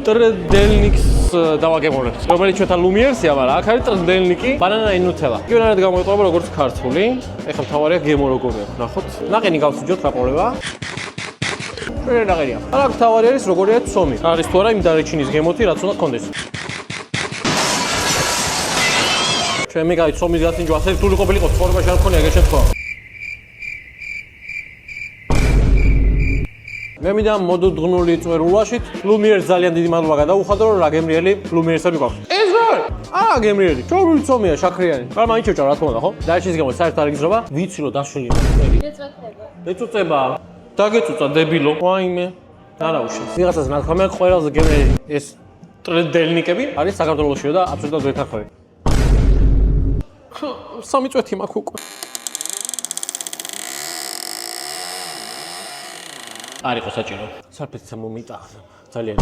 ტრედელნიკს დავაგემოვნებთ. რომელიც ჩვენთან ლუმიერსია, მაგრამ აქ არის ტრედელნიკი, ბანანა ინ ნუტელა. იგივენად გამოიყურება როგორც ქართული. ეხლა მთავარია გემო როგორია, ნახოთ. ნაყენი გავსუჯოთ გაყოლება. ნაყენია. აქ მთავარი არის როგორია ცომი. არის თუ არა იმ დარეჩინის გემოთი, რაც უნდა გქონდეს. ჩემი კაი ცომის გაწინჯვა ასე რთული ყოფილიყო, ცხოვრებაში არ მქონია ეგ შემთხვევა. მე მინდა მოდუდგნული წვერულაშით ლუმიერს ძალიან დიდი მადლობა გადაუხადო, რომ რა გემრიელი ლუმიერსები გვაქვს. ეს რა? არა გემრიელი, ჩორული ცომია, შაქრიანი. მაგრამ მაინც შეჭარ რა თქმა უნდა, ხო? დაშის გემო საერთოდ არ იგზნობა, ვიცი რომ დაშვილი მეკერი. ეწუწება. დაგეწუწა დებილო. ვაიმე. არა უშავს. ვიღაცას ნათქვამია ყველაზე გემრიელი ეს ტრედელნიკები არის საქართველოშიო და აბსოლუტურად ვერ თანხმები. სამი წვეთი მაქვს უკვე. არ იყო საჭირო. სარფეთიცა მომიტახა. ძალიან